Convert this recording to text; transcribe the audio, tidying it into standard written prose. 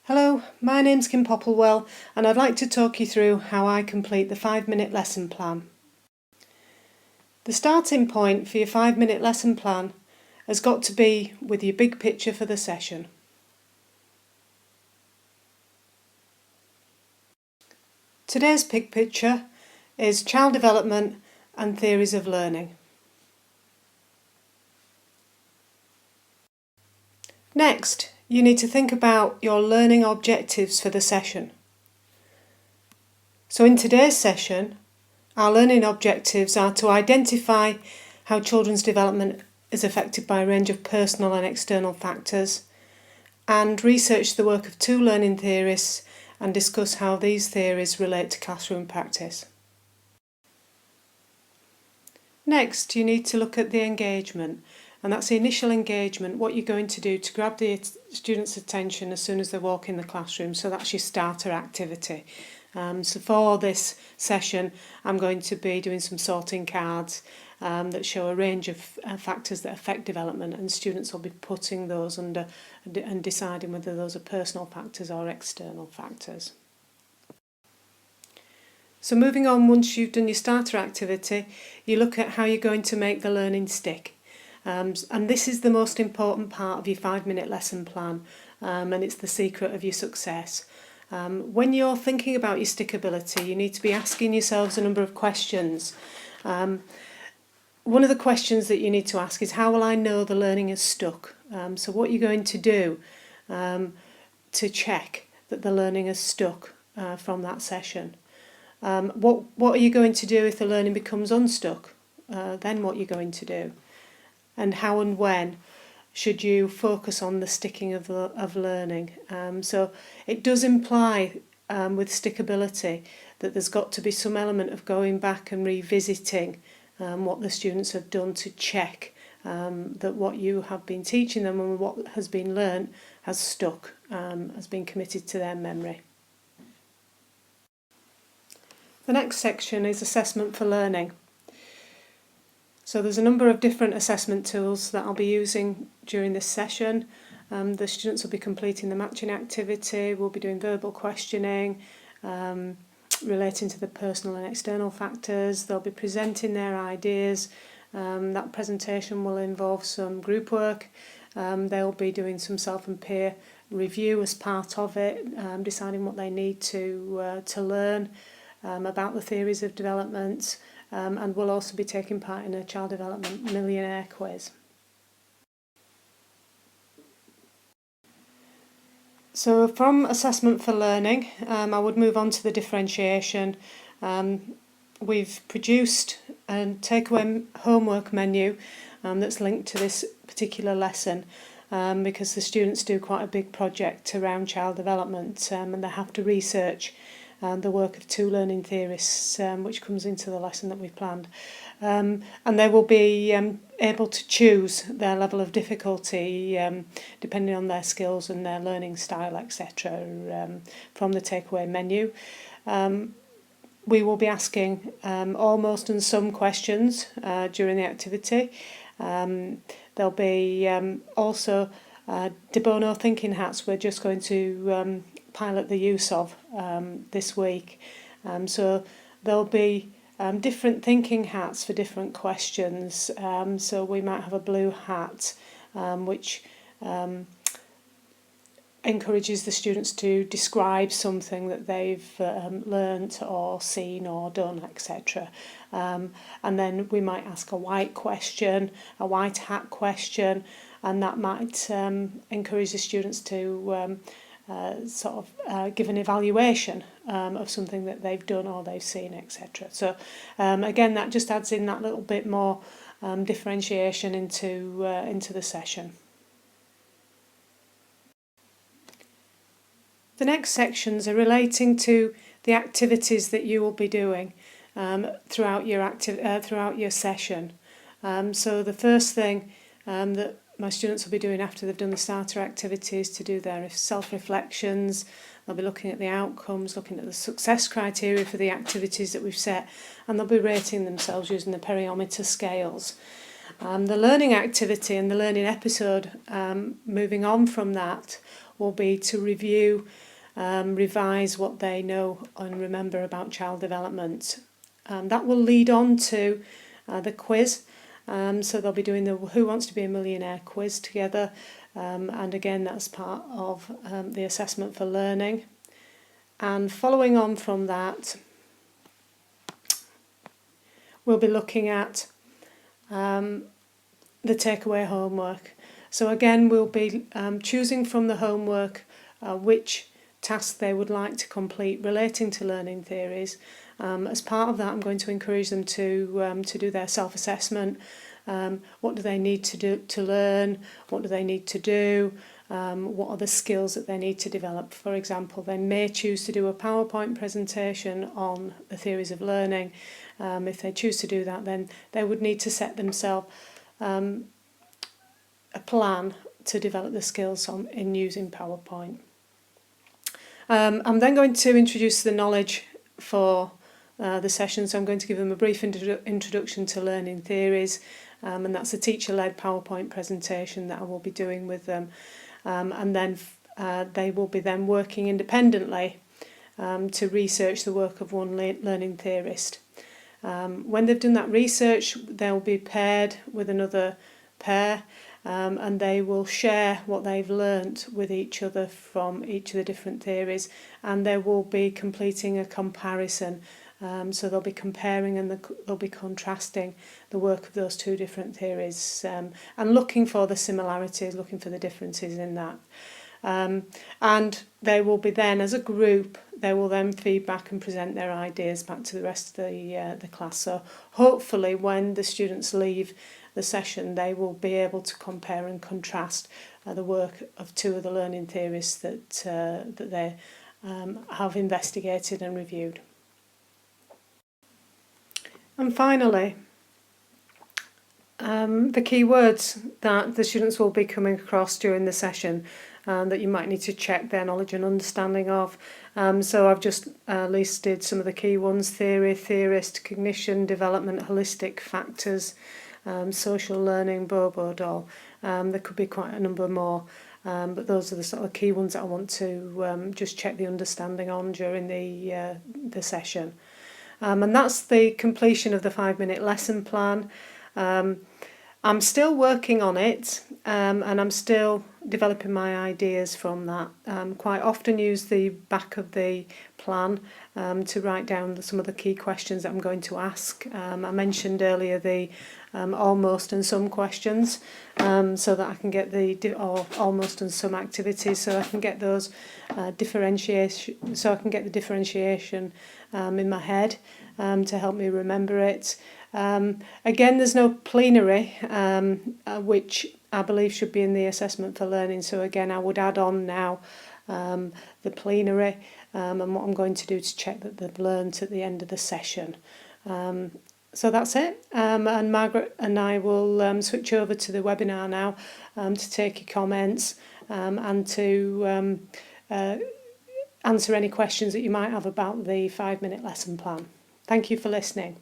Hello, my name's Kim Popplewell and I'd like to talk you through how I complete the 5-minute lesson plan. The starting point for your 5-minute lesson plan has got to be with your big picture for the session. Today's big picture is child development and theories of learning. Next, you need to think about your learning objectives for the session. So in today's session, our learning objectives are to identify how children's development is affected by a range of personal and external factors, and research the work of 2 learning theorists and discuss how these theories relate to classroom practice. Next, you need to look at the engagement, and that's the initial engagement, what you're going to do to grab the students' attention as soon as they walk in the classroom. So that's your starter activity. So for this session, I'm going to be doing some sorting cards that show a range of factors that affect development, and students will be putting those under and deciding whether those are personal factors or external factors. So moving on, once you've done your starter activity, you look at how you're going to make the learning stick. And this is the most important part of your 5-minute lesson plan, and it's the secret of your success. When you're thinking about your stickability, you need to be asking yourselves a number of questions. One of the questions that you need to ask is, how will I know the learning is stuck? So what you're going to do to check that the learning is stuck from that session. What are you going to do if the learning becomes unstuck? Then what you're going to do? And how and when should you focus on the sticking of learning? So it does imply with stickability that there's got to be some element of going back and revisiting what the students have done to check that what you have been teaching them and what has been learnt has stuck, has been committed to their memory. The next section is assessment for learning. So there's a number of different assessment tools that I'll be using during this session. The students will be completing the matching activity, we'll be doing verbal questioning, relating to the personal and external factors. They'll be presenting their ideas. That presentation will involve some group work. They'll be doing some self and peer review as part of it, deciding what they need to learn about the theories of development, and will also be taking part in a Child Development Millionaire quiz. So from assessment for learning, I would move on to the differentiation. We've produced a takeaway homework menu that's linked to this particular lesson, because the students do quite a big project around child development, and they have to research the work of 2 learning theorists, which comes into the lesson that we've planned. And they will be able to choose their level of difficulty depending on their skills and their learning style, etc., from the takeaway menu. We will be asking almost and some questions during the activity. There'll be also de Bono thinking hats we're just going to pilot the use of this week. So there'll be different thinking hats for different questions. So we might have a blue hat which encourages the students to describe something that they've learnt or seen or done, etc. And then we might ask a white question, a white hat question, and that might encourage the students to give an evaluation of something that they've done or they've seen, etc. So again, that just adds in that little bit more differentiation into the session. The next sections are relating to the activities that you will be doing throughout your session. So the first thing that my students will be doing after they've done the starter activities to do their self-reflections. They'll be looking at the outcomes, looking at the success criteria for the activities that we've set, and they'll be rating themselves using the periometer scales. The learning activity and the learning episode, moving on from that, will be to review, revise what they know and remember about child development. That will lead on to the quiz. So they'll be doing the Who Wants to be a Millionaire quiz together, and again that's part of the assessment for learning. And following on from that, we'll be looking at the takeaway homework. So again, we'll be choosing from the homework which tasks they would like to complete relating to learning theories. As part of that, I'm going to encourage them to do their self-assessment. What do they need to do to learn? What do they need to do? What are the skills that they need to develop? For example, they may choose to do a PowerPoint presentation on the theories of learning. If they choose to do that, then they would need to set themselves a plan to develop the skills in using PowerPoint. I'm then going to introduce the knowledge for the session, so I'm going to give them a brief introduction to learning theories, and that's a teacher-led PowerPoint presentation that I will be doing with them, and then they will be then working independently to research the work of one learning theorist. When they've done that research, they'll be paired with another pair, and they will share what they've learnt with each other from each of the different theories, and they will be completing a comparison. So they'll be comparing and they'll be contrasting the work of those two different theories, and looking for the similarities, looking for the differences in that. And they will be then, as a group, they will then feed back and present their ideas back to the rest of the class. So hopefully when the students leave the session, they will be able to compare and contrast the work of two of the learning theorists that they have investigated and reviewed. And finally, the key words that the students will be coming across during the session that you might need to check their knowledge and understanding of. So I've just listed some of the key ones: theory, theorist, cognition, development, holistic, factors, social learning, Bobo doll. There could be quite a number more, but those are the sort of key ones that I want to just check the understanding on during the session. And that's the completion of the 5-minute lesson plan. I'm still working on it, and I'm still developing my ideas from that. Quite often use the back of the plan to write down some of the key questions that I'm going to ask. I mentioned earlier the almost and some questions, so that I can get the almost and some activities, so I can get those differentiation. So I can get the differentiation in my head to help me remember it. Again, there's no plenary, which I believe should be in the assessment for learning. So again, I would add on now the plenary and what I'm going to do to check that they've learnt at the end of the session. So that's it, and Margaret and I will switch over to the webinar now to take your comments and to answer any questions that you might have about the 5-minute lesson plan. Thank you for listening.